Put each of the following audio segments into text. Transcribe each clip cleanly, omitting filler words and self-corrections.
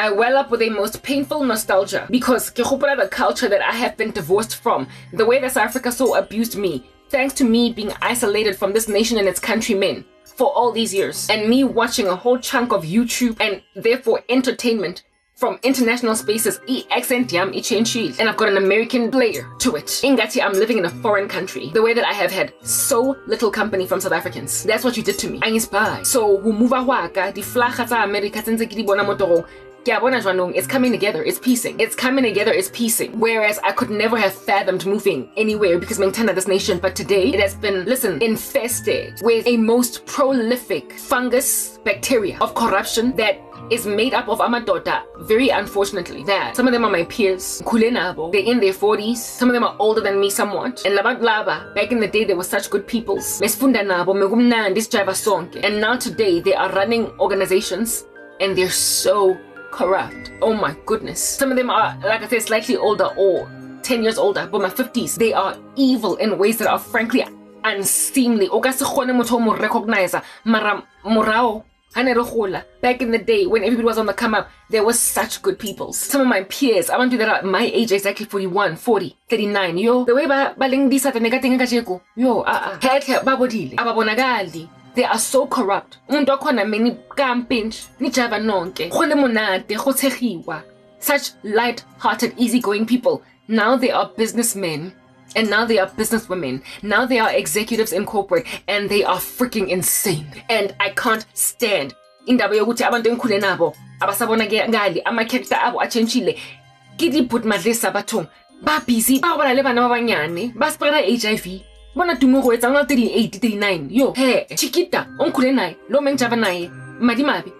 I well up with a most painful nostalgia because ke gopola the culture that I have been divorced from, the way that South Africa so abused me, thanks to me being isolated from this nation and its countrymen for all these years, and me watching a whole chunk of YouTube and therefore entertainment from international spaces. Accent yam changed, and I've got an American layer to it. Ingati, I'm living in a foreign country. The way that I have had so little company from South Africans. That's what you did to me. I'm inspired. So humuva waka di flaga tsa America tsenze ke di bona motoro. It's coming together, it's piecing. It's coming together, it's piecing. Whereas I could never have fathomed moving anywhere because Mengtana this nation, but today it has been, infested with a most prolific fungus bacteria of corruption that is made up of amadota, very unfortunately. That some of them are my peers, they're in their 40s, some of them are older than me somewhat. And laba, back in the day, they were such good peoples. And now today, they are running organizations and they're so corrupt. Oh my goodness. Some of them are, like I said, slightly older or 10 years older, but my 50s, they are evil in ways that are frankly unseemly. Back in the day when everybody was on the come up, there were such good peoples. Some of my peers, I want to do that at my age, exactly 41, 40, 39. Yo, the way they are so corrupt. Such light-hearted, easygoing people. Now they are businessmen. And now they are businesswomen. Now they are executives in corporate. And they are freaking insane. And I can't stand. Indaba yokuthi abantu engikhule nabo abasabona ngali ama-character abo atshentshile kidiput madlesa bathong ba busy ba bala le bana ba banyane ba spreada HIV bona tumo go etsa ngwana 38 39 yo he chiquita onkhule naye lo mengjava naye madimabi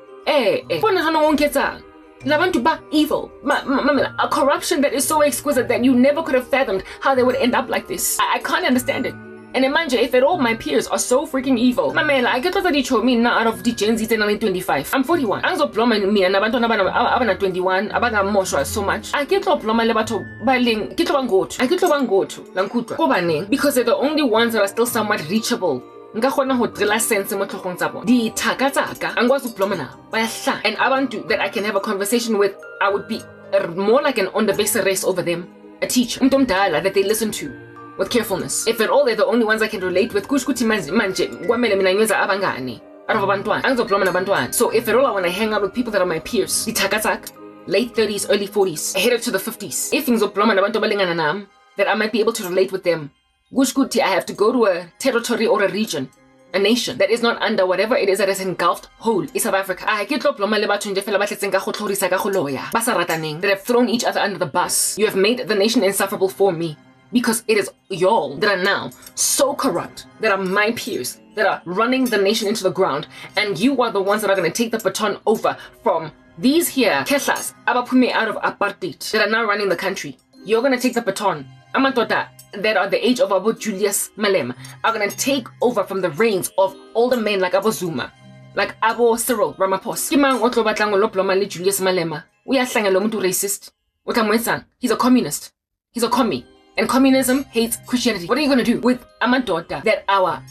bona hana wonketsa labantu ba evil a corruption that is so exquisite that you never could have fathomed how they would end up like this. I can't understand it. And imagine if at all my peers are so freaking evil. Mamela, I get what they told me now out of the Gen Z 25. I'm 41. I'm so plumber me and abana 21. Abaga mosha so much. I get plumber lebato baling. Get bangoto. I get bangoto. Lankutwa. Kobane. Because they're the only ones that are still somewhat reachable. Nga khona ho trela sense mo tlhogong tsa bona. Di thakatsaka. Angwazi plumber na. Bayahla. And abantu that I can have a conversation with, I would be more like an on the base race over them. A teacher. Umtomdala that they listen to. With carefulness. If at all they're the only ones I can relate with, kushukuthi manje kwamele mina ngenza abangani out of abantwana angizobloma nabantwana. So if at all I want to hang out with people that are my peers, ditakatsak, late 30s, early 40s, headed to the 50s, if ngizobloma nabantu abalingana nami, that I might be able to relate with them, kushukuthi I have to go to a territory or a region, a nation that is not under whatever it is that is engulfed whole in South Africa. That have thrown each other under the bus. You have made the nation insufferable for me. Because it is y'all that are now so corrupt, that are my peers, that are running the nation into the ground, and you are the ones that are going to take the baton over from these here keslas abapume out of apartheid that are now running the country. You're going to take the baton. Amatota that are the age of Abu Julius Malema are going to take over from the reins of older men like Abu Zuma, like Abu Cyril Ramaphosa. Kimang otlo batlango loploma le Julius Malema. Uyahlanga lo muntu racist. Utamwenza. He's a communist. He's a commie. And communism hates Christianity. What are you going to do with amadota that are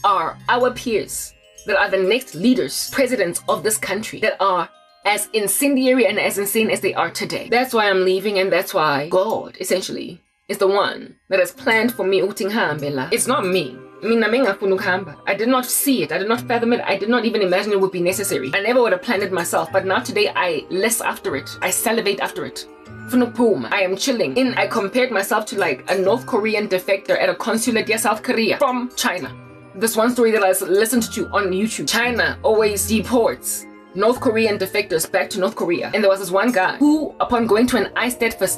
our peers, that are the next leaders, presidents of this country, that are as incendiary and as insane as they are today? That's why I'm leaving, and that's why God, essentially, is the one that has planned for me. It's not me. I did not see it. I did not fathom it. I did not even imagine it would be necessary. I never would have planned it myself. But now today, I lust after it. I salivate after it. I am chilling. I compared myself to like a North Korean defector at a consulate in South Korea from China. This one story that I listened to on YouTube. China always deports North Korean defectors back to North Korea. And there was this one guy who, upon going to an Stedford,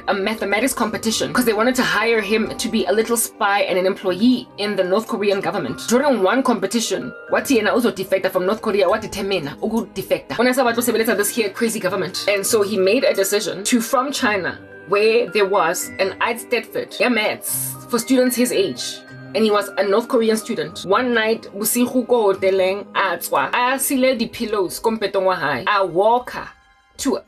a mathematics competition, because they wanted to hire him to be a little spy and an employee in the North Korean government. During one competition, wati yena uzo defector from North Korea, wati temena ugu defector. When I saw this here crazy government. And so he made a decision to, from China, where there was an Stedford, maths, for students his age. And he was a North Korean student. One night, busiku go hoteleng atswa. Asile di pillows kompetong wa hai. A walker to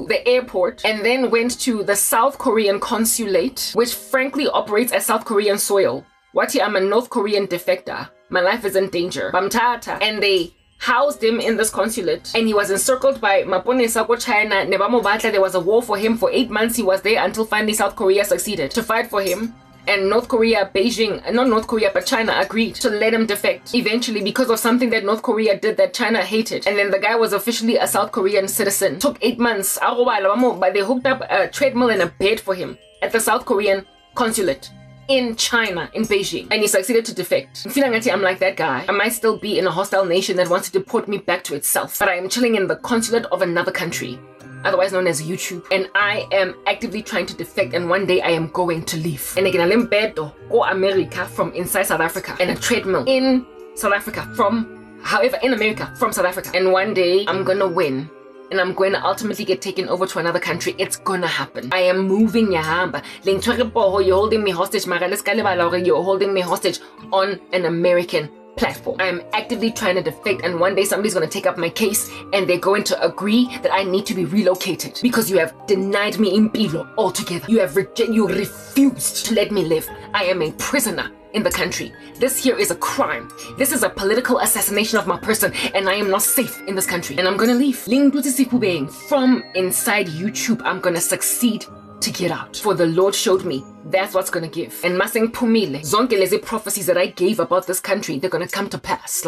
the airport, and then went to the South Korean consulate, which frankly operates as South Korean soil. Wati, I'm a North Korean defector. My life is in danger. Bamtata. And they housed him in this consulate, and he was encircled by maponesa ko China. There was a war for him for 8 months. He was there until finally South Korea succeeded to fight for him. And North Korea, not North Korea, but China agreed to let him defect eventually because of something that North Korea did that China hated. And then the guy was officially a South Korean citizen. Took 8 months. But they hooked up a treadmill and a bed for him at the South Korean consulate in China, in Beijing. And he succeeded to defect. I'm like that guy. I might still be in a hostile nation that wants to deport me back to itself. But I am chilling in the consulate of another country, otherwise known as YouTube, and I am actively trying to defect, and one day I am going to leave. And again, I'm bedo go America from inside South Africa, and a treadmill in South Africa from, however, in America from South Africa. And one day I'm gonna win, and I'm going to ultimately get taken over to another country. It's gonna happen. I am moving yahamba. You're holding me hostage, you're holding me hostage on an American platform. I am actively trying to defect, and one day somebody's going to take up my case and they're going to agree that I need to be relocated because you have denied me impilo altogether. You refused to let me live. I am a prisoner in the country. This here is a crime. This is a political assassination of my person, and I am not safe in this country. And I'm going to leave. From inside YouTube, I'm going to succeed to get out. For the Lord showed me that's what's gonna give. And maseng pumile, zonke lezi prophecies that I gave about this country, they're gonna come to pass.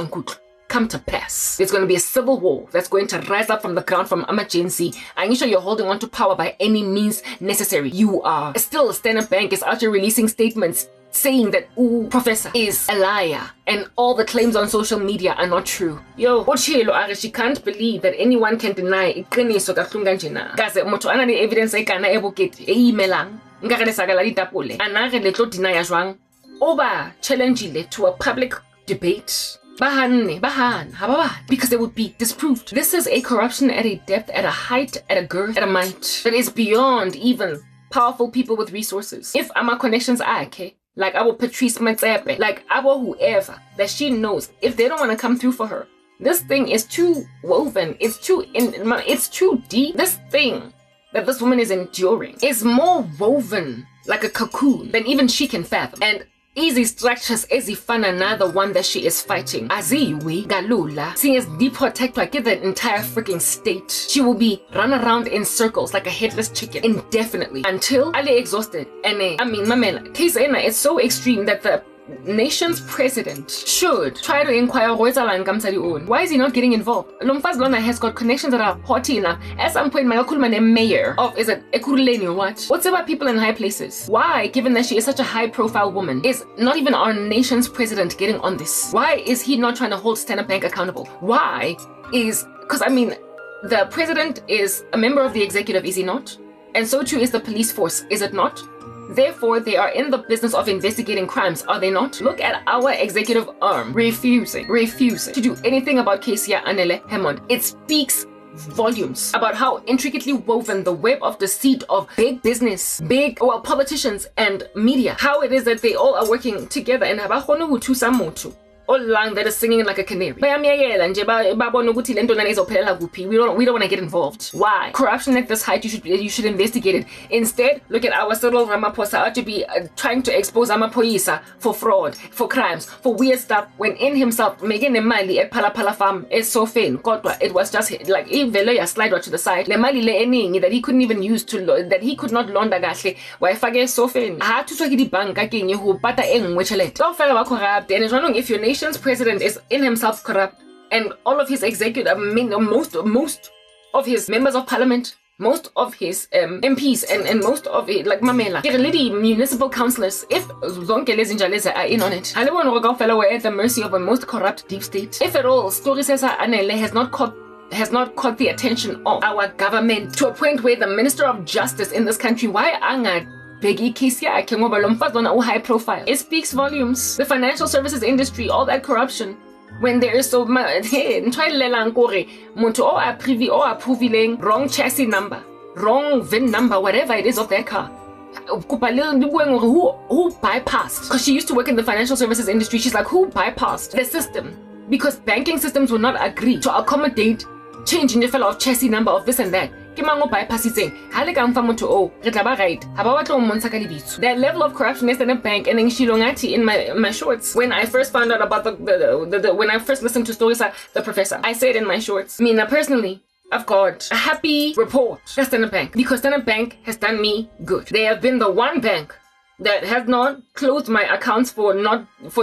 Come to pass. There's gonna be a civil war that's going to rise up from the ground from emergency. I'm sure you're holding on to power by any means necessary. You are. Still, Standard Bank is out here releasing statements saying that Professor is a liar and all the claims on social media are not true. Yo, she can't believe that anyone can deny iqiniso kahlunganjena. Kaze motho ana le evidence e kana e bokete e imelang. Nka re sakala ditapole. Ana re le tlo deny jwang. Oba challenge le to a public debate. Because they would be disproved. This is a corruption at a depth, at a height, at a girth, at a might that is beyond even powerful people with resources. If our connections are okay, like our Patrice Matsepe, like our whoever that she knows, if they don't want to come through for her, this thing is too woven, it's too deep. This thing that this woman is enduring is more woven like a cocoon than even she can fathom. And easy structures ezifana another one that she is fighting. Aziwi galula. Seeing as deprotector, get the entire freaking state. She will be run around in circles like a headless chicken indefinitely until Ali exhausted. And mamela, case ena is so extreme that the nation's president should try to inquire why is he not getting involved. Lomfaz Lona has got connections that are haughty enough. At some point, Magakulman, a mayor of, is it Ekuruleni or what? What's about people in high places? Why, given that she is such a high profile woman, is not even our nation's president getting on this? Why is he not trying to hold Standard Bank accountable? Why is, because the president is a member of the executive, is he not? And so too is the police force, is it not? Therefore, they are in the business of investigating crimes, are they not? Look at our executive arm refusing to do anything about Kesia Anele Hemond. It speaks volumes about how intricately woven the web of deceit of big business, politicians and media, how it is that they all are working together and have all along that is singing like a canary. We don't want to get involved. Why? Corruption at this height, you should investigate it. Instead, look at our Cyril Ramaphosa to be trying to expose Amapoisa for fraud, for crimes, for weird stuff, when in himself, making the mali at Palapala farm is so fain. It was just like if Veloya slide to the side, the mali le that he couldn't even use that he could not launder gashle. Why fage so fain? I had to swag the bank again, you bata eng which let. Don't fell corrupt, and it's wrong if your nation's president is in himself corrupt, and all of his executive, most of his members of parliament, most of his MPs, and most of it, like Mamela, lady municipal councillors, if zonke lezinjaleza are in on it, we're at the mercy of a most corrupt deep state. If at all, Story says Anele has not caught the attention of our government to a point where the Minister of Justice in this country, why anga Peggy Kesia Akengobalo high profile. It speaks volumes. The financial services industry, all that corruption. When there is so much, wrong chassis number, wrong VIN number, whatever it is of that car. Who bypassed? Because she used to work in the financial services industry. She's like, who bypassed the system? Because banking systems will not agree to accommodate changing the fellow of chassis number of this and that. ke mang o bypassitseng ha le ka mfa motho o re tla ba right ha ba batla o mmontsha ka lebitso. That level of corruption is in a bank and in Shilongati in my shorts. When I first found out about when I first listened to stories of the professor, I said in my shorts, me personally, I've got a happy report at Standard Bank because Standard Bank has done me good. They have been the one bank that has not closed my accounts for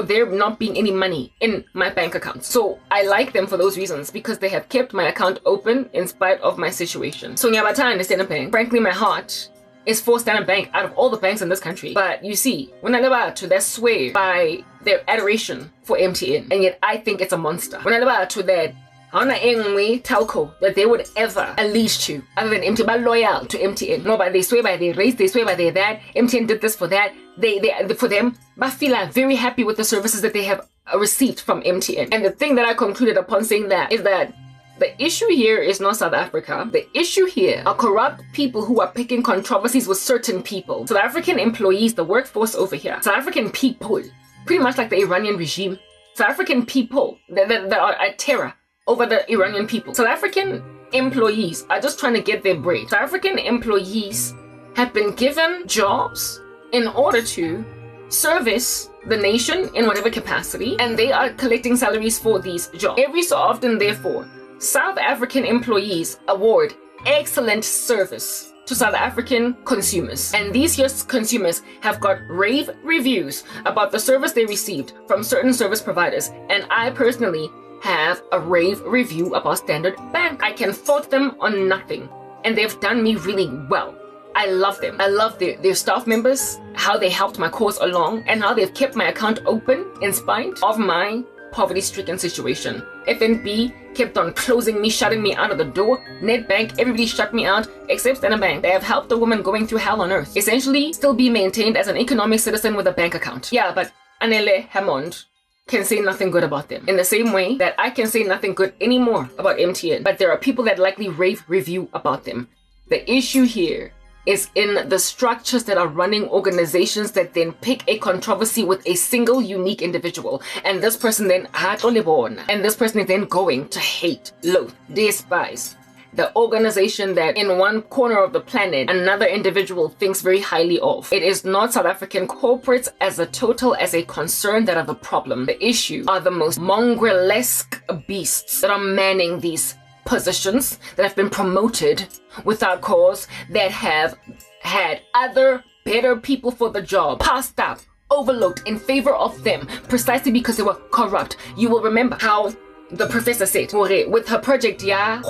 there not being any money in my bank account. So I like them for those reasons because they have kept my account open in spite of my situation. So Nyabata and Standard Bank, frankly, my heart is for Standard Bank out of all the banks in this country. But you see, when I live out to that sway by their adoration for MTN, and yet I think it's a monster. When I live out to that telco that they would ever unleash to other than MTN, but loyal to MTN. No, but they swear by their race, they swear by their that. MTN did this for that. They for them, but feel very happy with the services that they have received from MTN. And the thing that I concluded upon saying that is that the issue here is not South Africa. The issue here are corrupt people who are picking controversies with certain people. South African employees, the workforce over here, South African people, pretty much like the Iranian regime, South African people that are at terror over the Iranian people. South African employees are just trying to get their break. South African employees have been given jobs in order to service the nation in whatever capacity, and they are collecting salaries for these jobs. Every so often, therefore, South African employees award excellent service to South African consumers. And these year's consumers have got rave reviews about the service they received from certain service providers. And I personally have a rave review about Standard Bank. I can fault them on nothing, and they've done me really well. I love them. I love their staff members, how they helped my cause along, and how they've kept my account open in spite of my poverty-stricken situation. FNB kept on closing me, shutting me out of the door. Nedbank, everybody shut me out except Standard Bank. They have helped a woman going through hell on earth essentially still be maintained as an economic citizen with a bank account. Yeah, but Anele Hammond can say nothing good about them. In the same way that I can say nothing good anymore about MTN, but there are people that likely rave review about them. The issue here is in the structures that are running organizations that then pick a controversy with a single unique individual, and this person then and this person is then going to hate, loathe, despise the organization that in one corner of the planet another individual thinks very highly of. It is not South African corporates as a total as a concern that are the problem. The issue are the most mongrelesque beasts that are manning these positions that have been promoted without cause, that have had other better people for the job passed up, overlooked in favor of them precisely because they were corrupt. You will remember how the professor said with her project like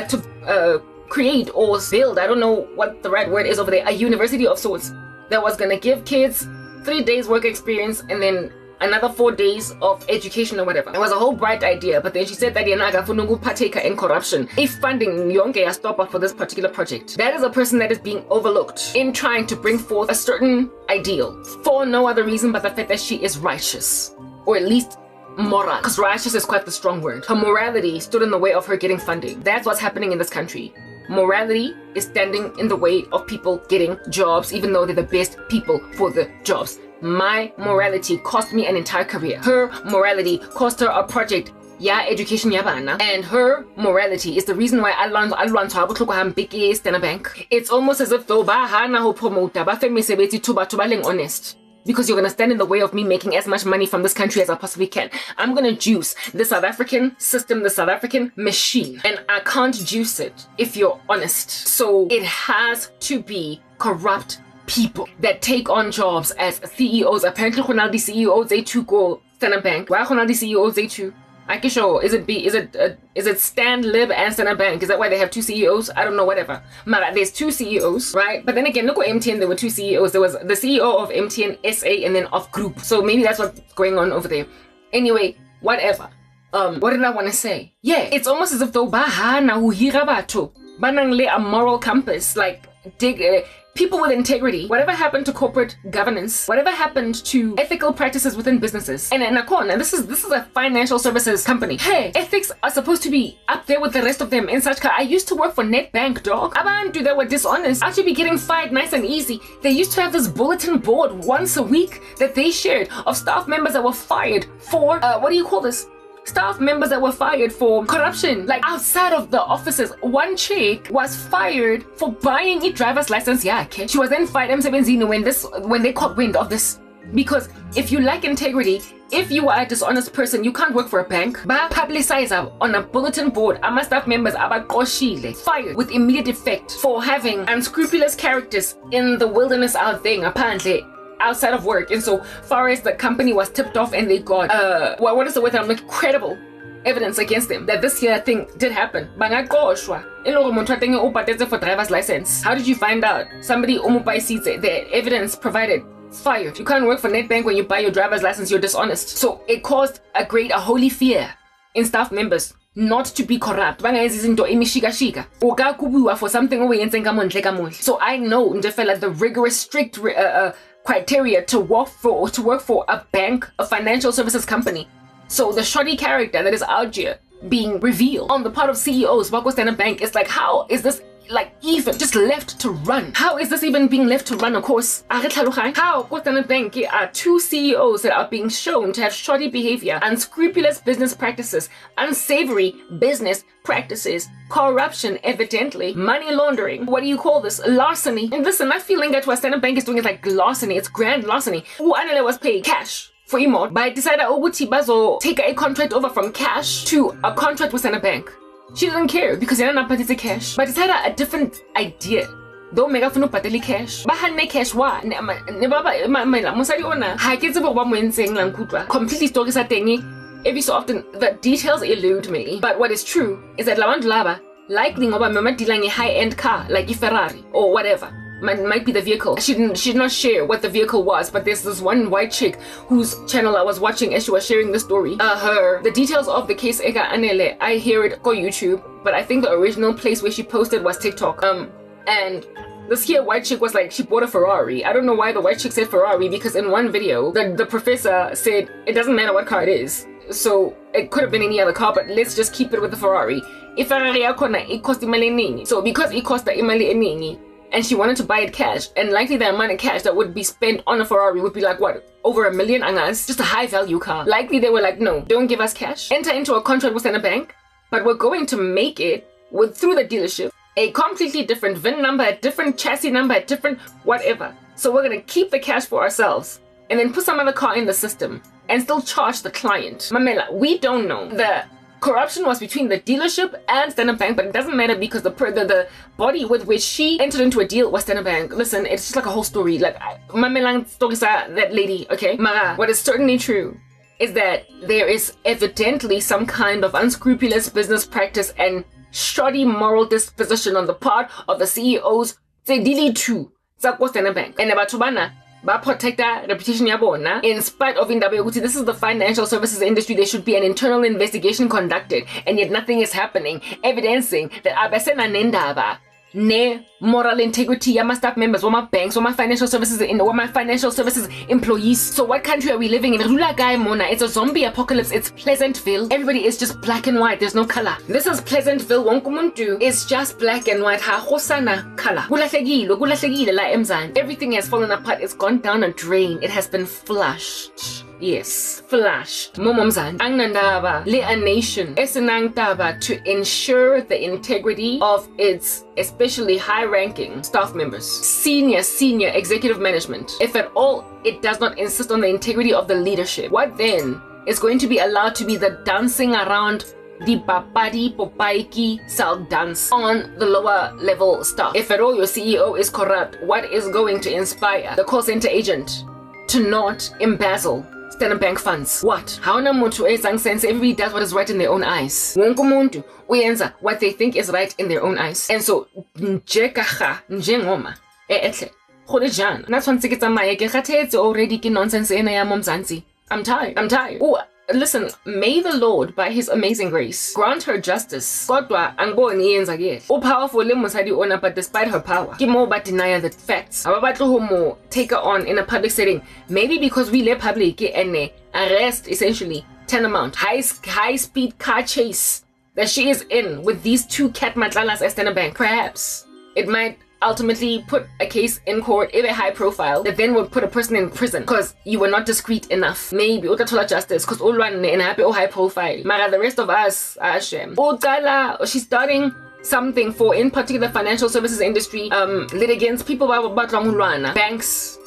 to create or build, I don't know what the right word is over there, a university of sorts that was gonna give kids 3 days work experience and then another 4 days of education or whatever. It was a whole bright idea, but then she said that Yanaga Funungu partaker in corruption. If funding Yonke a stopper for this particular project, that is a person that is being overlooked in trying to bring forth a certain ideal for no other reason but the fact that she is righteous, or at least moral, because righteous is quite the strong word. Her morality stood in the way of her getting funding. That's what's happening in this country. Morality is standing in the way of people getting jobs, even though they're the best people for the jobs. My morality cost me an entire career. Her morality cost her a project, education yabana. And her morality is the reason why I learned to Standard Bank. It's almost as if though honest. Because you're going to stand in the way of me making as much money from this country as I possibly can. I'm going to juice the South African system, the South African machine. And I can't juice it if you're honest. So it has to be corrupt people that take on jobs as CEOs. Apparently, Ronaldo CEOs, they too go Standard Bank. Why Ronaldo CEOs, they too? I can show. Is it Stand, Lib, and Standard Bank? Is that why they have two CEOs? I don't know, whatever. Mara, there's two CEOs, right? But then again, look at MTN, there were two CEOs. There was the CEO of MTN SA and then of Group. So maybe that's what's going on over there. Anyway, whatever. What did I want to say? Yeah, it's almost as if though bahana uhira bato banangle a moral compass, like people with integrity. Whatever happened to corporate governance? Whatever happened to ethical practices within businesses? And this is a financial services company. Hey, ethics are supposed to be up there with the rest of them. In such I used to work for Nedbank, dog. Abantu that were dishonest actually be getting fired nice and easy. They used to have this bulletin board once a week that they shared of staff members that were fired for what do you call this? staff members that were fired for corruption. Like outside of the offices, one chick was fired for buying a driver's license. Yeah, okay. She was then fired when they caught wind of this. Because if you lack integrity, if you are a dishonest person, you can't work for a bank. Ba publicize on a bulletin board, ama staff members abakoshile fired with immediate effect for having unscrupulous characters in the wilderness out there, apparently outside of work. And so far as the company was tipped off and they got what is the word? I'm like credible evidence against them that this here thing did happen. Bangakoshwa. For driver's license. How did you find out? Somebody sees the evidence provided. Fired. You can't work for Netbank when you buy your driver's license. You're dishonest. So it caused a holy fear in staff members not to be corrupt. For something. So I know the rigorous, strict criteria to work for a bank, a financial services company. So the shoddy character that is out here being revealed on the part of CEOs, Wako Standard Bank, is like, how is this like even just left to run? How is this even being left to run? Of course, how Standard Bank are two CEOs that are being shown to have shoddy behavior, unscrupulous business practices, unsavory business practices, corruption, evidently, money laundering. What do you call this? Larceny. And listen, my feeling that what Standard Bank is doing is like larceny. It's grand larceny. Who was paid cash for Imod, but I decided to take a contract over from cash to a contract with Standard Bank. She doesn't care because you're not patting cash. But it's had a different idea. Don't make up for no pateli cash. Bahane cash wa. Completely stories are thingy. Every so often the details elude me. But what is true is that Lawan Laba likely ngoba dealing a high-end car like a Ferrari or whatever. Might be the vehicle. She did not share what the vehicle was, but there's this one white chick whose channel I was watching as she was sharing the story. The details of the case Ega Anele, I hear it on YouTube, but I think the original place where she posted was TikTok. And this here white chick was like, she bought a Ferrari. I don't know why the white chick said Ferrari, because in one video, the professor said it doesn't matter what car it is. So it could have been any other car, but let's just keep it with the Ferrari. If Ferrari it cost imali eningi. So because it cost the imali eningi, and she wanted to buy it cash, and likely the amount of cash that would be spent on a Ferrari would be like, what, over $1 million angas? Just a high value car. Likely they were like, no, don't give us cash. Enter into a contract with Standard Bank, but we're going to make it through the dealership a completely different VIN number, a different chassis number, a different whatever. So we're going to keep the cash for ourselves and then put some other car in the system and still charge the client. Mamela, we don't know. The corruption was between the dealership and Standard Bank, but it doesn't matter because the body with which she entered into a deal was Standard Bank. Listen, it's just like a whole story. Like, Mamelang story that lady, okay? Mara, what is certainly true is that there is evidently some kind of unscrupulous business practice and shoddy moral disposition on the part of the CEOs. They delete too. Standard Bank. And about Chubana, protect that reputation yabona. In spite of this is the financial services industry, there should be an internal investigation conducted, and yet nothing is happening, evidencing that abasena nendaba ne moral integrity yama staff members, wama banks, wama financial services employees. So what country are we living in? Rula guy mona. It's a zombie apocalypse. It's Pleasantville. Everybody is just black and white. There's no color. This is Pleasantville. Wonkumuntu is just black and white. Ha hosana color. Gulahlekile la emzani. Everything has fallen apart. It's gone down a drain. It has been flushed. Yes, flushed. Momomzan. Angnandaba le a nation esenangtaba to ensure the integrity of its especially high-ranking staff members, senior executive management. If at all it does not insist on the integrity of the leadership, what then is going to be allowed to be the dancing around the papadi popaiki sal dance on the lower level staff? If at all your CEO is corrupt, what is going to inspire the call center agent to not embezzle Standard Bank funds? What? How na muntu ezang sense? Everybody does what is right in their own eyes. Wonke umuntu uyenza what they think is right in their own eyes. And so njekaha njengoma ehle khole na tshwantse ke tsamaye ke kgathetse already ke nonsense ena ya momzansi. I'm tired. Oh, listen, may the Lord, by his amazing grace, grant her justice. Kodwa angiboni yenza ke. Powerful le mosadi ona, but despite her power, ke mo ba deny the facts. Ababatlo ho mo take her on in a public setting. Maybe because we le public and arrest essentially tantamount high speed car chase that she is in with these two cat matlalas at Standard Bank. Perhaps it might ultimately put a case in court, a high profile, that then would put a person in prison because you were not discreet enough. Maybe utathola justice because all one and happy or high profile. Mara the rest of us are shame. She's starting something for, in particular, the financial services industry, litigants, people banks,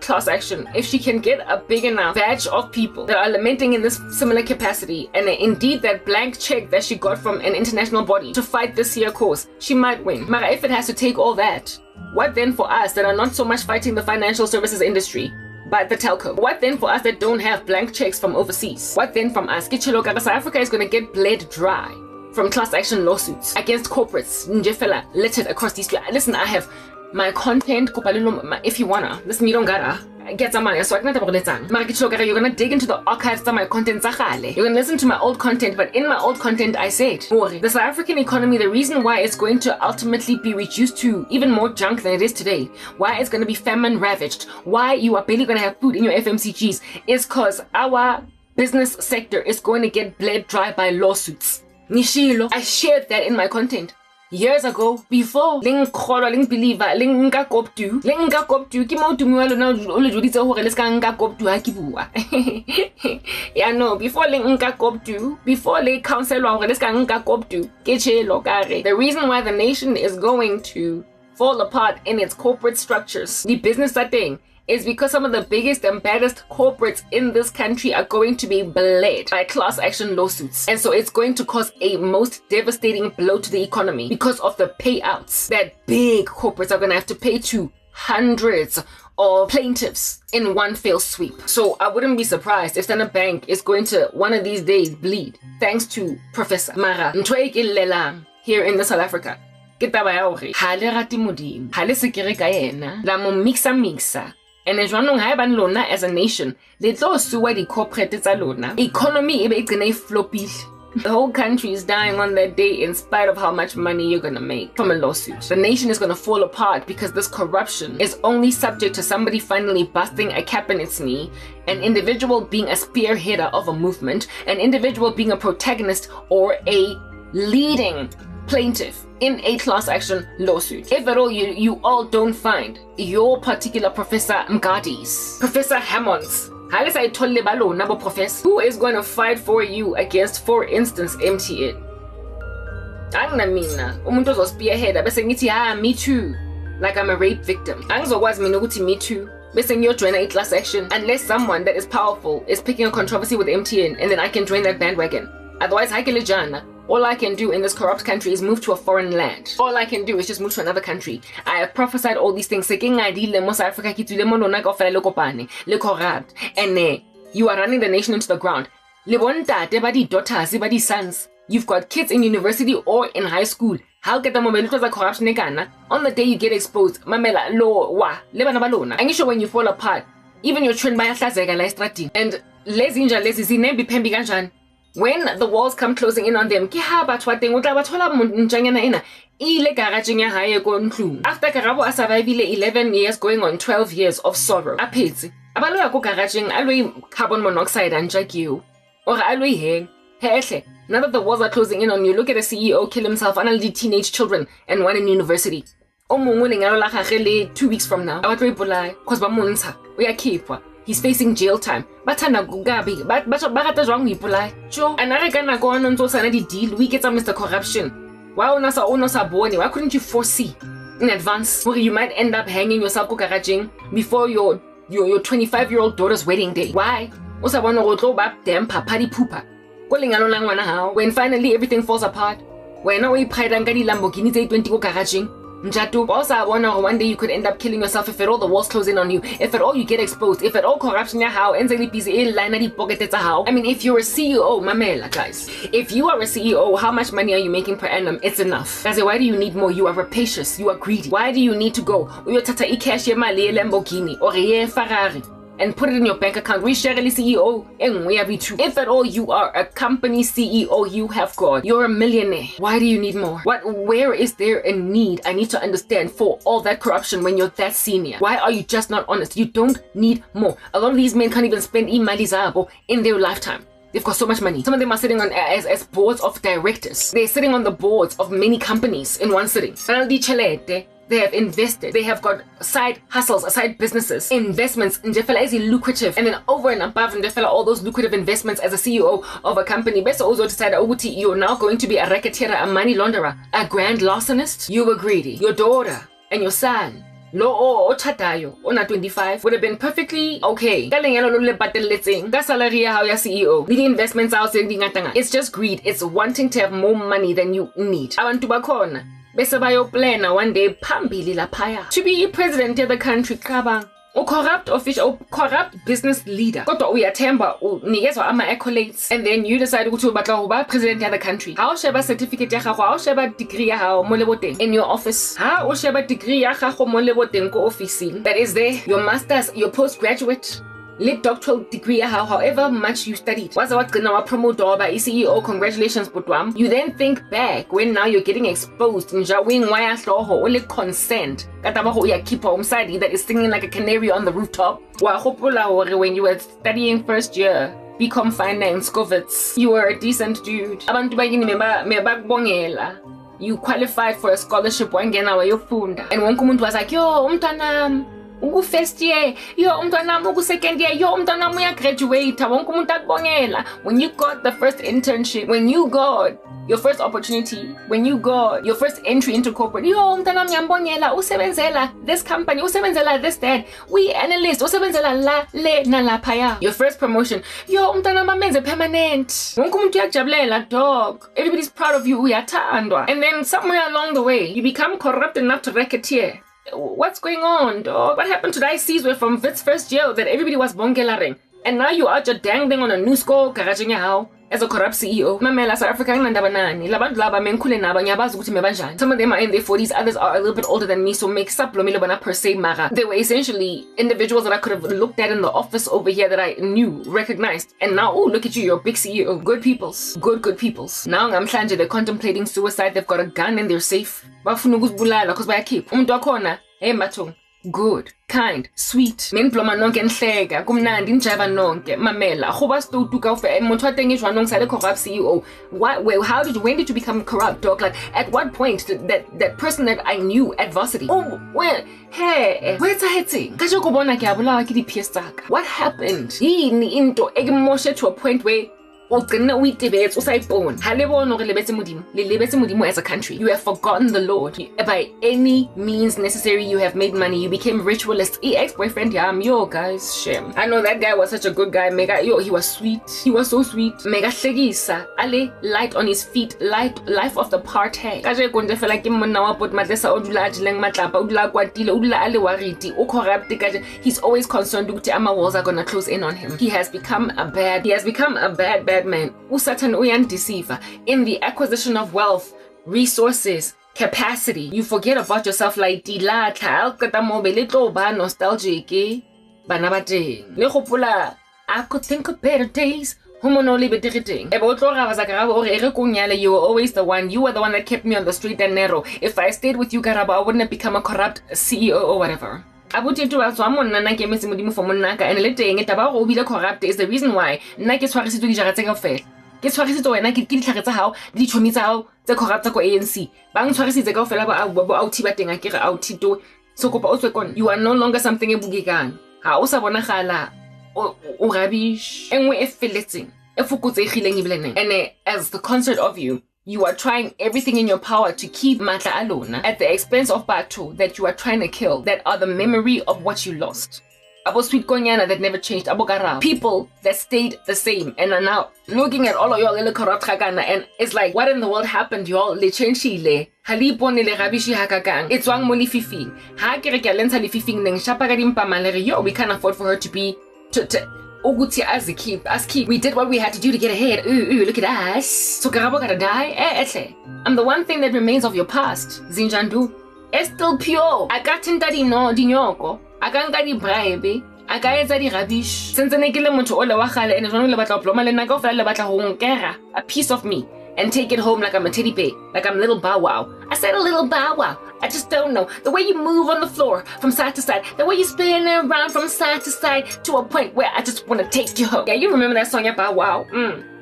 class action. If she can get a big enough batch of people that are lamenting in this similar capacity, and indeed that blank check that she got from an international body to fight this here cause, she might win. But if it has to take all that, what then for us that are not so much fighting the financial services industry, but the telco? What then for us that don't have blank checks from overseas? What then from us? South Africa is going to get bled dry from class action lawsuits against corporates littered across these streets. Listen, I have my content, if you wanna listen, you don't gotta get some money. So you're gonna dig into the archives of my content. You're gonna listen to my old content, but in my old content I said the South African economy, the reason why it's going to ultimately be reduced to even more junk than it is today, why it's going to be famine ravaged, why you are barely gonna have food in your FMCGs, is because our business sector is going to get bled dry by lawsuits. Nishilo, I shared that in my content years ago, before ling believer ling nka koptu ki mo tumiwa lona o le joditse hore le ska nka koptu ha ki bua. Yeah, no, before ling nka koptu, before le counselwa hore le ska nka koptu ke tshelo kare. The reason why the nation is going to fall apart in its corporate structures, the business thing, is because some of the biggest and baddest corporates in this country are going to be bled by class action lawsuits. And so it's going to cause a most devastating blow to the economy because of the payouts that big corporates are going to have to pay to hundreds of plaintiffs in one fell sweep. So I wouldn't be surprised if Standard Bank is going to one of these days bleed, thanks to Professor Mara Ntwe here in South Africa. And as lona as a nation, they suwa di corporate tsa lona. Economy ebe gonna floppy. The whole country is dying on that day in spite of how much money you're gonna make from a lawsuit. The nation is gonna fall apart because this corruption is only subject to somebody finally busting a cap in its knee, an individual being a spearheader of a movement, an individual being a protagonist or a leading plaintiff in a class action lawsuit. If at all you all don't find your particular Professor Mgadi's, Professor Hammond's, who is going to fight for you against, for instance, MTN? Umuntu ozospearheada bese ngithi me too, like I'm a rape victim. Angizokwazi mina ukuthi me too bese ngiyojoina a class action unless someone that is powerful is picking a controversy with MTN, and then I can join that bandwagon. Otherwise, all I can do in this corrupt country is move to a foreign land. All I can do is just move to another country. I have prophesied all these things. And you are running the nation into the ground. Daughters, sons. You've got kids in university or in high school. How get the corruption on the day you get exposed? Mamela lo wa and sure when you fall apart, even your trend by and when the walls come closing in on them, after Karabo a survived 11 years going on 12 years of sorrow, carbon monoxide and you or now that the walls are closing in on you, look at a CEO kill himself and all the teenage children and one in university. 2 weeks from now, we are keep. He's facing jail time. Why couldn't you foresee in advance where you might end up hanging yourself before your 25-year-old daughter's wedding day? Why? When finally everything falls apart, when we pride and Lamborghini 20 Njatu, also I wonder one day you could end up killing yourself if at all the walls close in on you, if at all you get exposed, if at all corruption how, I mean, if you're a CEO, mamela guys, if you are a CEO, how much money are you making per annum? It's enough. Guys, why do you need more? You are rapacious, you are greedy. Why do you need to go Lamborghini or Ferrari and put it in your bank account? We share CEO and we have two. If at all you are a company CEO, you have God. You're a millionaire. Why do you need more? Where is there a need? I need to understand for all that corruption when you're that senior. Why are you just not honest? You don't need more. A lot of these men can't even spend imali zabo in their lifetime. They've got so much money. Some of them are sitting on as boards of directors. They're sitting on the boards of many companies in one sitting. They have invested. They have got side hustles, side businesses, investments in is lucrative. And then over and above and all those lucrative investments as a CEO of a company. Best also decide you're now going to be a racketeer, a money launderer, a grand larcenist. You were greedy. Your daughter and your son, lo chatayo, ona 25, would have been perfectly okay. CEO. The investments are it's just greed. It's wanting to have more money than you need. Abantu bakhona bese bayoplana one day phambili laphaya to be president of the country. Kabang a corrupt official, corrupt business leader. Kodwa uyathemba unikezwa ama accolades and then you decide ukuthi ubatla uba president of the country. How sheba certificate ya gago, how sheba degree ya gago mo leboteng in your office. Ha o sheba degree ya gago mo leboteng ko officing. That is there, your masters, your postgraduate, lit doctoral degree, however much you studied. Was what gonna promote by CEO, congratulations, Putwam. You then think back when now you're getting exposed in Jawing why only consent. Keep home side that is singing like a canary on the rooftop. When you were studying first year, become finance, Govitz. You were a decent dude. You qualified for a scholarship and one was like, yo, umtanam. Ugu first year, yo umntwana ugu second year, yo umntwana uya graduate, wonke umuntu akubongela. When you got the first internship, when you got your first opportunity, when you got your first entry into corporate, yo umntwana ngiyambongela, usebenzela this company, usebenzela this dad, we analyst, usebenzela la le na laphaya. Your first promotion, yo umntwana mamenze permanent. Wonke umuntu uyakujabulela dog. Everybody's proud of you, uyathandwa. And then somewhere along the way, you become corrupt enough to racketeer. What's going on, dog? What happened to the ICs from Vit's first year that everybody was bongelaring? And now you are just dangling on a new score, garaging how as a corrupt CEO. Mamela South Africa nandabanani. Labandlaba menkule naba nyabazi ukuthi mebanjani. Some of them are in their 40s, others are a little bit older than me, so make saplo bana per se mara. They were essentially individuals that I could have looked at in the office over here that I knew, recognized. And now, oh, look at you, you're a big CEO. Good peoples. Good peoples. Now I'm Mhlanje, they're contemplating suicide, they've got a gun in their safe. Bafuna ukuzibulala because bayakhipa. Umuntu wakhona, hey mathong. Good, kind, sweet. Menploma nonke nhleka, kumnandi njaba nonke. Mamela, khoba stutuka ufe motho wa teng jwanong sa le corrupt CEO. When did you become corrupt, dog? Like at what point did that person that I knew at varsity? Oh, well, hey, where's etsahetseng? Ka jo go bona ke a bolawa ke di-peers tsaka. What happened? Yini into egimoshe to a point where as a country. You have forgotten the Lord. By any means necessary, you have made money. You became ritualist. Ex-boyfriend, yo guys, shame. I know that guy was such a good guy. Mega, yo, he was sweet. He was so sweet. Mega shegisa. Ale, light on his feet. Life of the party. Kaje konde fela ke monna wa pot matlesa odula ajileng matlapa odula kwatile odula ale wariti o corrupt kaje. He's always concerned ukuthi ama walls are gonna close in on him. He has become a bad man. Usatan uyan deceiver in the acquisition of wealth, resources, capacity. You forget about yourself like dila tlha kata mo be le tlo ba nostalgic bana ba teng le gopola I could think of better days. You were always the one. You were the one that kept me on the straight and narrow. If I stayed with you, Garaba, I wouldn't have become a corrupt CEO or whatever. Abuti to us one nana ke mese modimo for monaka and le teng etaba go bile corrupt is the reason why nna ke tshwarisitswe di jara tse kaofela ke tshwarisitswe wena ke ditlhare tsa hao le ditšhomi tsa hao tse corrupt tsa ko ANC ba ntshwarisitse kaofela ba outi ba teng a ke re outi to so kopa o tswe kon. You are no longer something e bukekang ha o sa bonagala o rubbish engwe e feletseng e fokotsegileng e bileng and as the concert of you are trying everything in your power to keep matla alona at the expense of batho that you are trying to kill, that are the memory of what you lost. Abo sweet konyana that never changed, abo garab. People that stayed the same and are now looking at all of y'all little corrupt kagana and it's like, what in the world happened, y'all? Le changile. Halipo ni le rabishi hakakang. It's wang mo li fifing. Ha kere ke lenta li fifing neng shapa ka dimpa malere. Yo, we can't afford for her to be Oguti as keep. We did what we had to do to get ahead. Ooh, look at us. So Garabo gotta die? I'm the one thing that remains of your past. Zinjandu. It's still pure. I got tintadi no dinyoko. I can't get the bribe. I got the rubbish. Since the nekile mucho ola wakale and le batla ploma le nago fela le batla honkera. A piece of me. And take it home like I'm a teddy bear. Like I'm little Bow Wow. I said a little Bow Wow. A just don't know. The way you move on the floor from side to side, the way you spin around from side to side to a point where I just want to take you home. Yeah, you remember that song, yeah, Bow Wow?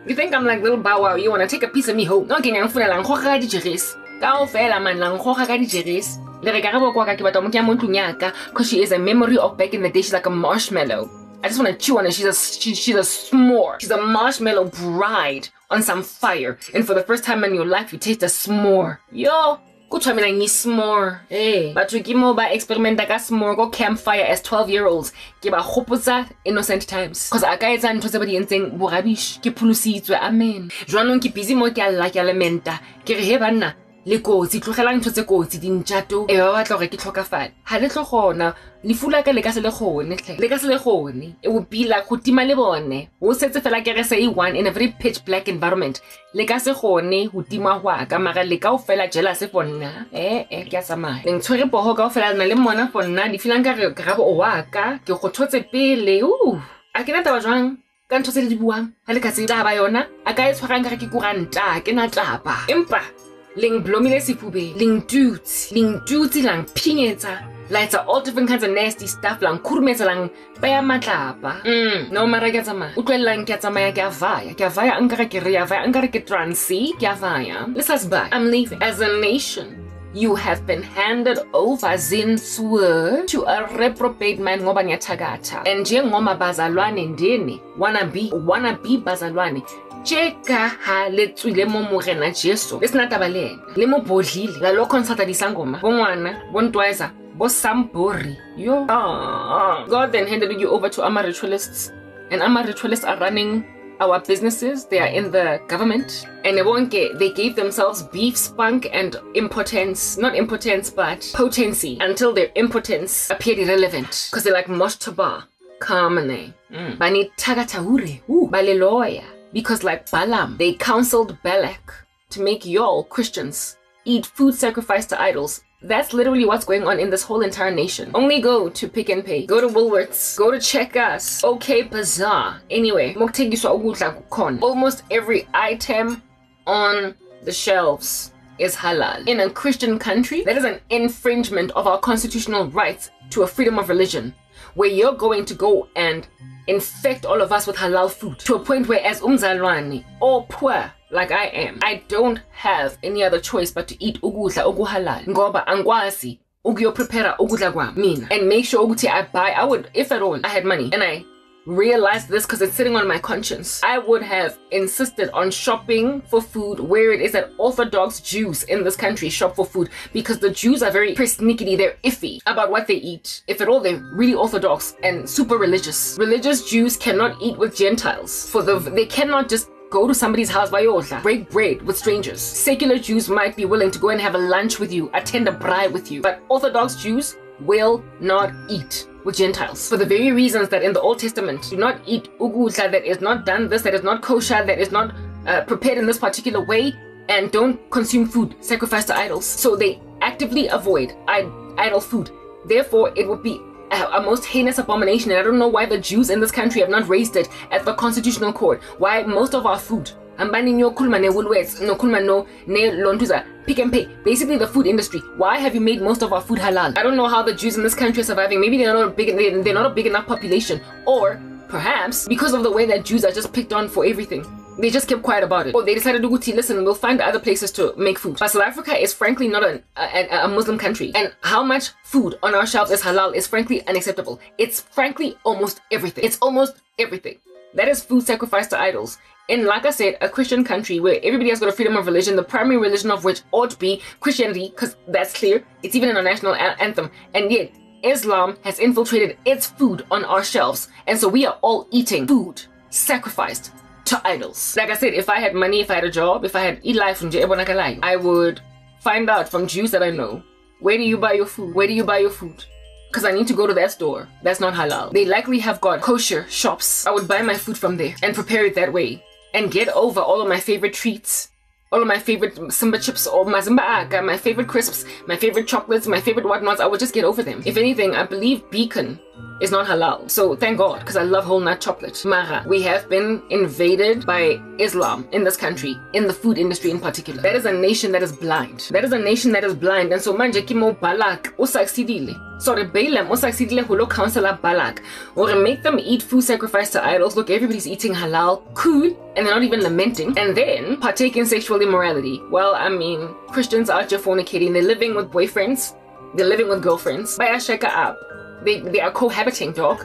You think I'm like little Bow Wow? You want to take a piece of me home? No, ke nyang funa lang khoga di jeris. Ka o fela man lang khoga ka di jeris. Le re ka re bo kwa ka ke batla mo ke mo ntlung yaka, cause she is a memory of back in the day. She's like a marshmallow. I just want to chew on it. She's a s'more. She's a marshmallow bride on some fire. And for the first time in your life, you taste a s'more. Yo, go try me like ni s'more. Hey, but you give me ba experiment like a s'more go campfire as 12-year-olds. Ke ba hopotsa innocent times. Cause a ka etsa ntho tse ba di entseng bo rubbish. Ke pholositswe, amen. Jwanong ke busy mo ke a lla ke a lamenta. Ke re he banna le kotsi tlogelang ntho tse kotsi dintjato e ba batla gore ke tlhokafala ha le tlo gona lefula ka le ka se le gone le ka se le gone it would be like go tima le bone o setse fela ke re say one in a very pitch black environment le ka se gone go tima gwa ka mara le ka o fela jealous for nna ke a tsamaya le ntshwere poho ka o fela na le mona for nna di feeling ka re ga bo wa ka ke go thotse pele a ke na taba jwang ka ntho tse di buang ha le ka se ba yona a ka e tshwarang ka re ke kuranta ke na taba empa ling blomile sifube ling duty lang pingetsa lights are all different kinds of nasty stuff lang kurmetsa lang baya matlapa no mara ke tsama utlwelang ke tsamaya ke avaya ankara ke ria vaya ankara ke transi ke avaya let's buy I'm leaving as a nation. You have been handed over zinswe to a reprobate man ngoba ngiyathakatha and njengoma bazalwane ndini wanna be bazalwane Cheka ha le tswile mo morena Jesu le sna taba le ena le mo bodlile la lo consulta di sangoma bo ngwana bo ntwaisa bo sambori yo God then handed you over to our ritualists and our ritualists are running our businesses. They are in the government and they gave themselves beef spunk and impotence, not impotence but potency until their impotence appeared irrelevant because they're like Moshtaba Kamane Bani Tagataure Baleloya. Because like Balaam, they counseled Balak to make y'all Christians eat food sacrificed to idols. That's literally what's going on in this whole entire nation. Only go to Pick and Pay, go to Woolworths, go to Check Us, OK Bazaar. Anyway, almost every item on the shelves is halal. In a Christian country, that is an infringement of our constitutional rights to a freedom of religion, where you're going to go and infect all of us with halal food to a point where as umzalwane or poor like I am, I don't have any other choice but to eat ukudla okuhalal ngoba angwazi ukuyoprepara ukudla kwami mina and make sure ukuthi I would, if at all I had money and I realized this because it's sitting on my conscience, I would have insisted on shopping for food where it is that Orthodox Jews in this country shop for food, because the Jews are very persnickety, they're iffy about what they eat. If at all, they're really Orthodox and super religious. Religious Jews cannot eat with Gentiles. They cannot just go to somebody's house, break bread with strangers. Secular Jews might be willing to go and have a lunch with you, attend a braai with you, but Orthodox Jews will not eat with Gentiles for the very reasons that in the Old Testament do not eat ugudla that is not done this, that is not kosher, that is not prepared in this particular way, and don't consume food sacrificed to idols. So they actively avoid idol food. Therefore, it would be a most heinous abomination, and I don't know why the Jews in this country have not raised it at the constitutional court. Why most of our food Pick and Pay, basically the food industry. Why have you made most of our food halal? I don't know how the Jews in this country are surviving. Maybe they're not a big enough population, or perhaps because of the way that Jews are just picked on for everything, they just kept quiet about it. Or they decided to listen, we'll find other places to make food. But South Africa is frankly not a Muslim country, and how much food on our shelves is halal is frankly unacceptable. It's frankly almost everything. It's almost everything. That is food sacrificed to idols. In, like I said, a Christian country where everybody has got a freedom of religion, the primary religion of which ought to be Christianity, because that's clear. It's even in our national anthem. And yet, Islam has infiltrated its food on our shelves. And so we are all eating food sacrificed to idols. Like I said, if I had money, if I had a job, if I had life, I would find out from Jews that I know, where do you buy your food? Where do you buy your food? Because I need to go to that store. That's not halal. They likely have got kosher shops. I would buy my food from there and prepare it that way. And get over all of my favorite treats, all of my favorite Simba chips, or my favorite crisps, my favorite chocolates, my favorite whatnots. I would just get over them. If anything, I believe Beacon is not halal. So thank God, because I love whole nut chocolate. Mara, we have been invaded by Islam in this country, in the food industry in particular. That is a nation that is blind. That is a nation that is blind. And so manje kimo Balak usaksidile. So the Balaam usaksidile hulo counsel Balak, or make them eat food sacrificed to idols. Look, everybody's eating halal, cool, and they're not even lamenting. And then partake in sexual immorality. Well, I mean, Christians are just fornicating. They're living with boyfriends. They're living with girlfriends. Baya sheka up. They are cohabiting, dog.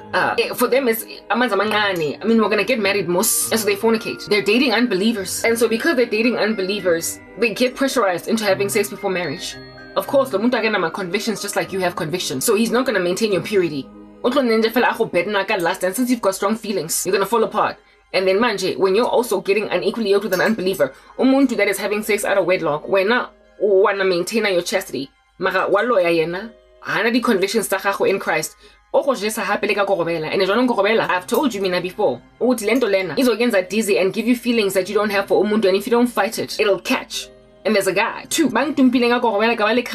For them, it's amanza mangane. I mean, we're gonna get married most, and so they fornicate. They're dating unbelievers, and so because they're dating unbelievers, they get pressurized into having sex before marriage. Of course, the muntu agena convictions just like you have convictions, so he's not gonna maintain your purity. And since you've got strong feelings, you're gonna fall apart. And then manje, when you're also getting unequally yoked with an unbeliever, umuntu that is having sex out of wedlock, wena wanna maintain your chastity. Mara walo ya yena. Hana di convictions tsa gago in Christ. Ogo jesa hape le ka korobela. And jwanong korobela, I've told you mina before. Uthi lento lena izogenza dizzy and give you feelings that you don't have for umuntu, and if you don't fight it, it'll catch. And there's a guy. 2. Bang tumpile nga korobela kabale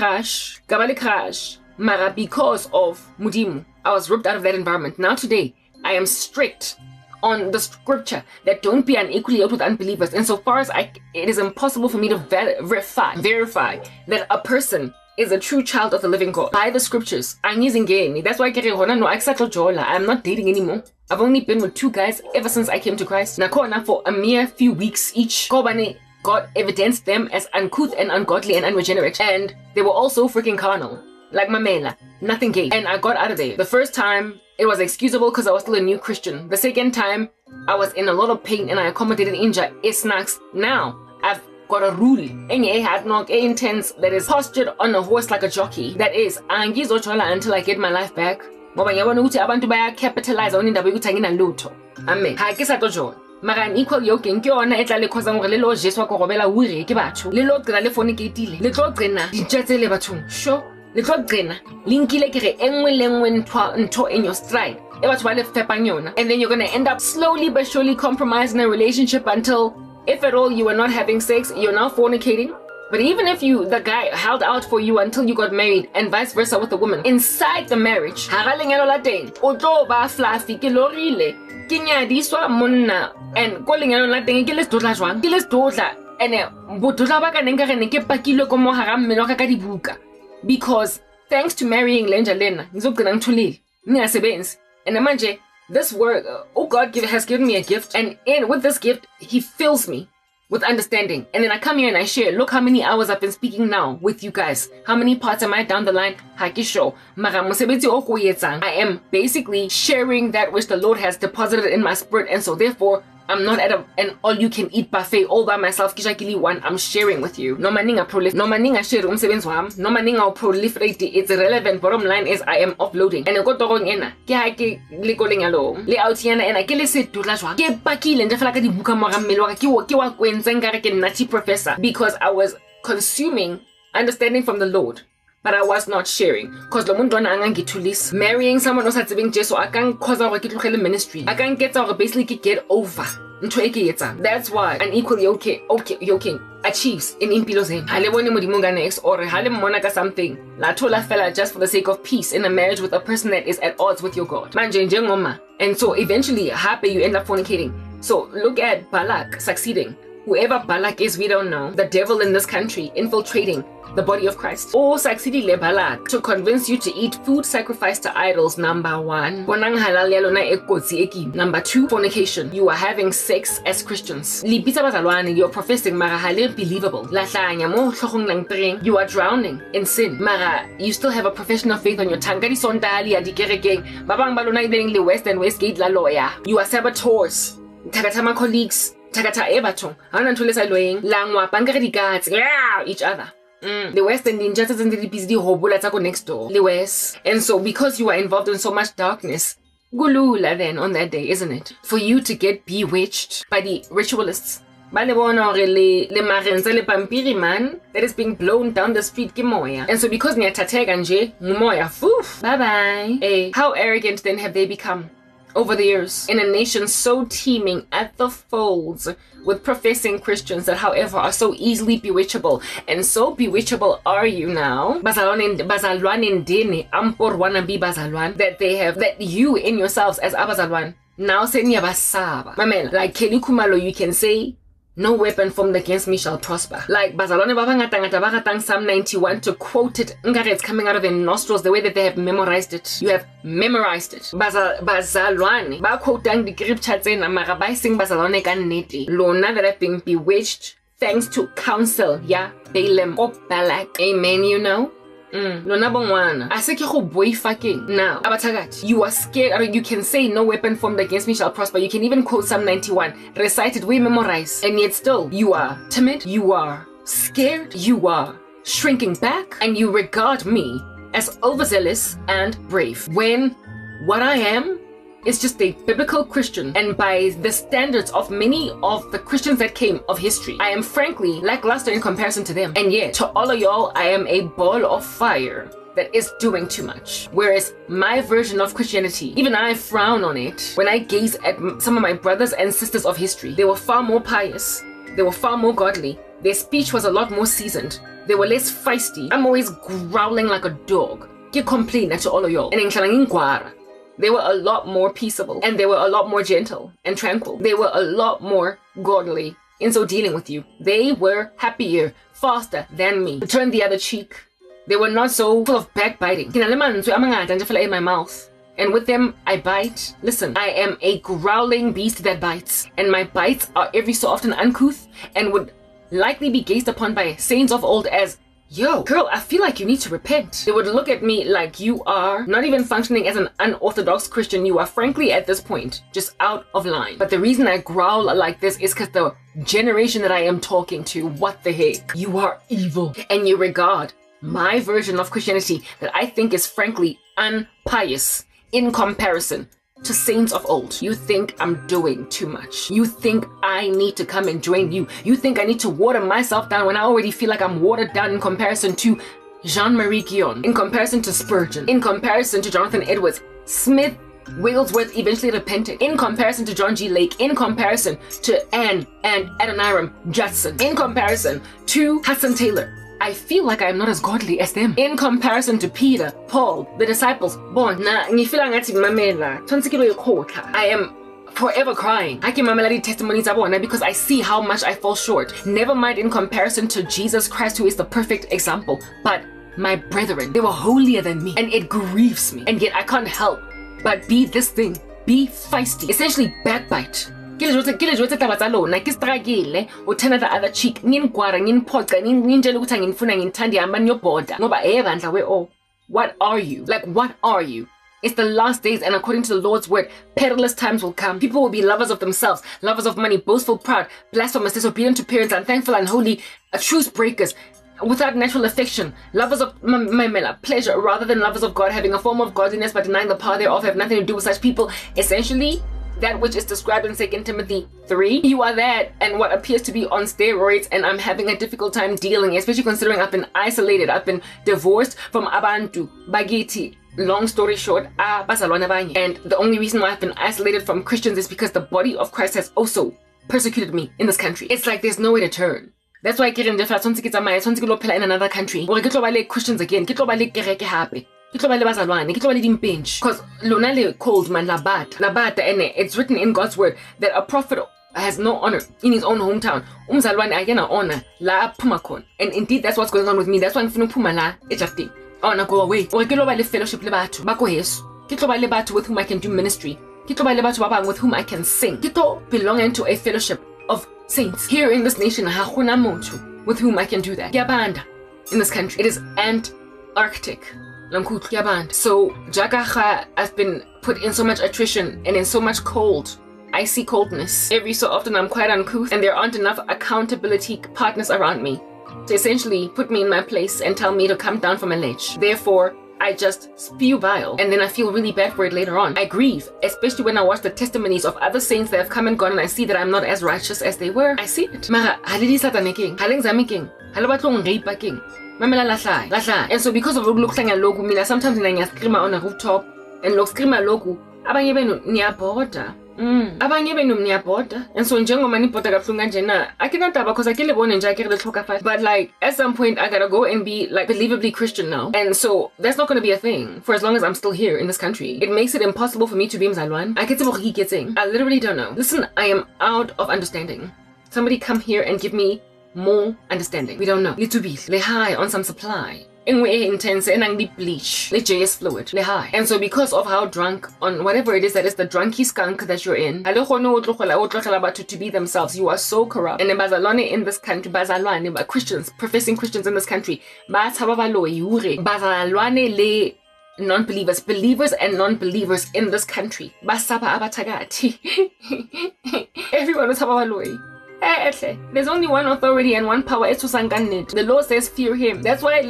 crash. Mara because of Mudimu, I was ripped out of that environment. Now today, I am strict on the scripture that don't be unequally yoked with unbelievers. And so far as it is impossible for me to verify that a person is a true child of the living God by the scriptures. I'm using game. That's why I'm not dating anymore. I've only been with 2 guys ever since I came to Christ. Nakona for a mere few weeks each. God evidenced them as uncouth and ungodly and unregenerate. And they were also freaking carnal. Like Mamela. Nothing gay. And I got out of there. The first time, it was excusable because I was still a new Christian. The second time, I was in a lot of pain and I accommodated inja snacks. Now, I've got a rule intense that is postured on a horse like a jockey. That is angizochola until I get my life back. Ngoba ngiyabona ukuthi abantu bayacapitalize on indaba yokuthi anginalutho. Amen. Ha ke sa tojo. Mara an equal yoking ke yona e tla le khosa gore le lo jeswa go robela ure ke batho. Le lo qena le fornicatile. Le tlo qena ditjetse le bathong. Sure. Le tlo qena linkile ke re engwe le engwe ntho in your stride. E batho ba le fepang yona. And then you're going to end up slowly but surely compromising a relationship until, if at all you were not having sex, you're now fornicating. But even if the guy held out for you until you got married, and vice versa with the woman, inside the marriage, because thanks to marrying Lenja Lena, and manje, this word, God has given me a gift, and with this gift, He fills me with understanding. And then I come here and I share. Look how many hours I've been speaking now with you guys. How many parts am I down the line? I am basically sharing that which the Lord has deposited in my spirit, and so therefore I'm not at an all-you-can-eat buffet all by myself. I'm sharing with you. No maninga share umsebenzi wami. No maninga proliferate. It's irrelevant. Bottom line is I am uploading. And go torong ena. Ke ha ke le koleng alo. Le out yana ena ke le se dula jwang. Ke pakile nje fela ka dibuka mora mmele wa ke wa kwentse nkare ke nati professor, because I was consuming understanding from the Lord. But I was not sharing. Because marrying someone who's having Jesus, I can't cause our ministry. I can't get our basically get over. That's why an equal yoking achieves in impilose. Halewoni mudimunga next or hale monaka something. La tola fella just for the sake of peace in a marriage with a person that is at odds with your God. And so eventually happy you end up fornicating. So look at Balak succeeding. Whoever Balak is, we don't know. The devil in this country infiltrating the body of Christ. Or succeeding Balak to convince you to eat food sacrificed to idols. Number 1. Number 2, fornication. You are having sex as Christians. You're professing mara believable. You are drowning in sin. Mara, you still have a profession of faith on your tongue. You are saboteurs. Tagatama colleagues. Takata ebatong. Langwa each other. The West and the injustice and the busy hobola next door. The West. And so because you are involved in so much darkness, gulula then on that day, isn't it? For you to get bewitched by the ritualists. That is being blown down the street. And so because bye bye. Hey, how arrogant then have they become? over the years in a nation so teeming at the folds with professing Christians that, however, are so easily bewitchable. And so bewitchable are you now, that they have, that you in yourselves as abazalwan now saying yabasaba. Mamela, like Kelly Kumalo, you can say, no weapon formed against me shall prosper. Like Bazalwane Babangatang Psalm 91, to quote it, it's coming out of their nostrils the way that they have memorized it. You have memorized it. Bazalwane ba quoting the scripture saying Amarabai sing Bazalwane kaneti. Lona that have been bewitched thanks to counsel, yeah, Balaam or Balak. Amen, you know? Lona bongwana. I say boy fucking. Now, abatagat, you are scared, or you can say no weapon formed against me shall prosper. You can even quote Psalm 91, recite it, we memorize, and yet still you are timid, you are scared, you are shrinking back, and you regard me as overzealous and brave. When what I am is just a biblical Christian, and by the standards of many of the Christians that came of history, I am frankly lackluster in comparison to them. And yet, to all of y'all, I am a ball of fire that is doing too much. Whereas my version of Christianity, even I frown on it when I gaze at some of my brothers and sisters of history. They were far more pious, they were far more godly, their speech was a lot more seasoned, they were less feisty. I'm always growling like a dog. Get complain to all of y'all. And in they were a lot more peaceable, and they were a lot more gentle and tranquil. They were a lot more godly in so dealing with you. They were happier, faster than me. Turn the other cheek. They were not so full of backbiting. In my mouth. And with them, I bite. Listen, I am a growling beast that bites. And my bites are every so often uncouth and would likely be gazed upon by saints of old as, yo, girl, I feel like you need to repent. They would look at me like you are not even functioning as an unorthodox Christian. You are frankly at this point just out of line. But the reason I growl like this is because the generation that I am talking to, what the heck? You are evil. And you regard my version of Christianity that I think is frankly unpious in comparison to saints of old. You think I'm doing too much. You think I need to come and join you. You think I need to water myself down when I already feel like I'm watered down in comparison to Jean-Marie Guyon, in comparison to Spurgeon, in comparison to Jonathan Edwards, Smith, Wigglesworth eventually repented, in comparison to John G. Lake, in comparison to Anne and Adoniram Judson, in comparison to Hudson Taylor. I feel like I am not as godly as them. In comparison to Peter, Paul, the disciples, I am forever crying. I can mamela testimonies because I see how much I fall short. Never mind in comparison to Jesus Christ, who is the perfect example. But my brethren, they were holier than me, and it grieves me. And yet I can't help but be this thing, be feisty, essentially backbite. Ke taba tsa lona ke struggle o turn the other cheek nginkwara nginphoqa ngintshela ukuthi angifuna ngithandi hamba niyobhoda ngoba bandla we all. What are you? Like, what are you? It's the last days, and according to the Lord's word, perilous times will come. People will be lovers of themselves, lovers of money, boastful, proud, blasphemous, disobedient to parents, unthankful, unholy, truce breakers, without natural affection, lovers of pleasure rather than lovers of God, having a form of godliness but denying the power thereof, have nothing to do with such people. Essentially, that which is described in 2 Timothy 3, you are that and what appears to be on steroids, and I'm having a difficult time dealing, especially considering I've been isolated, I've been divorced from abantu, bagiti. Long story short, and the only reason why I've been isolated from Christians is because the body of Christ has also persecuted me in this country. It's like there's no way to turn. That's why I get in in another country. Or Christians again, because Lonale called man Labat, and it's written in God's word that a prophet has no honor in his own hometown. Honor la pumakon. And indeed that's what's going on with me. That's why I'm feeling pumala. It's just thing. Honor go away. Or fellowship lebatu. Bako yes. Lebatu with whom I can do ministry. Lebatu with whom I can sing. Belonging to a fellowship of saints here in this nation. With whom I can do that. In this country. It is Antarctic. So, Jagaha, I've been put in so much attrition and in so much cold, icy coldness. Every so often I'm quite uncouth, and there aren't enough accountability partners around me to essentially put me in my place and tell me to come down from a ledge. Therefore, I just spew bile, and then I feel really bad for it later on. I grieve, especially when I watch the testimonies of other saints that have come and gone, and I see that I'm not as righteous as they were. I see it. Mara, halidi sataneking, halingzamiking, halabatlong reipaking. And so because of loku sometimes I scream on a rooftop and look scream loku abanye benu niyabhoda. Abanye benu niyabhoda. And so njengoma nibhoda kabuhlungu kanje na, akinandaba cause akilibone nje akire lithoka fast. But like at some point I gotta go and be like believably Christian now. And so that's not gonna be a thing for as long as I'm still here in this country. It makes it impossible for me to be mzalwan. I literally don't know. Listen, I am out of understanding. Somebody come here and give me more understanding. We don't know. Litubile, le high on some supply. Intense and bleach, the JS fluid, le high. And so because of how drunk on whatever it is that is the drunky skunk that you're in, to be themselves, you are so corrupt. And bazalwane in this country, bazalwane, Christians, professing Christians in this country, bazalwane le non-believers, believers and non-believers in this country. Everyone is habawaloy. There's only one authority and one power. The law says fear him. That's why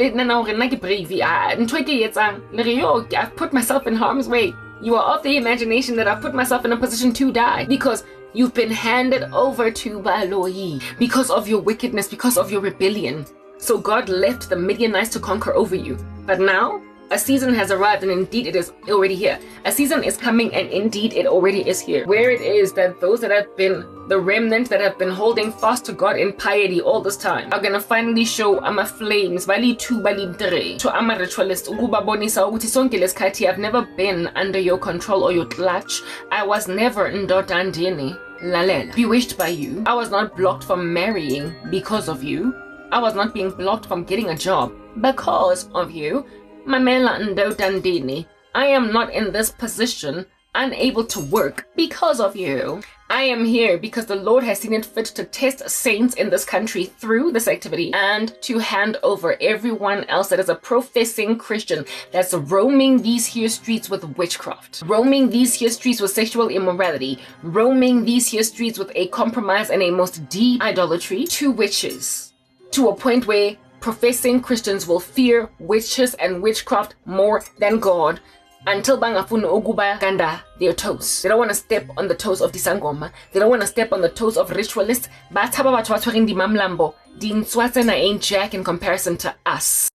I've put myself in harm's way. You are of the imagination that I've put myself in a position to die because you've been handed over to Baloyi because of your wickedness, because of your rebellion. So God left the Midianites to conquer over you. But now a season has arrived, and indeed it is already here. A season is coming, and indeed it already is here. Where it is that those that have been the remnant that have been holding fast to God in piety all this time are gonna finally show ama flames, bali 2, bali 3, to ama ritualist, ukuba bonisa ukuthi sonke lesikhathi I've never been under your control or your clutch. I was never ndodandini lalela, bewitched by you. I was not blocked from marrying because of you. I was not being blocked from getting a job because of you. Mamela ndodandini, I am not in this position, unable to work because of you. I am here because the Lord has seen it fit to test saints in this country through this activity and to hand over everyone else that is a professing Christian that's roaming these here streets with witchcraft, roaming these here streets with sexual immorality, roaming these here streets with a compromise and a most deep idolatry to witches, to a point where professing Christians will fear witches and witchcraft more than God until bangafuna ukuba ganda their toes. They don't want to step on the toes of disangoma. They don't want to step on the toes of ritualists. Bataba batho batho di mamlambo. Di Ntswatsana ain't jack in comparison to us.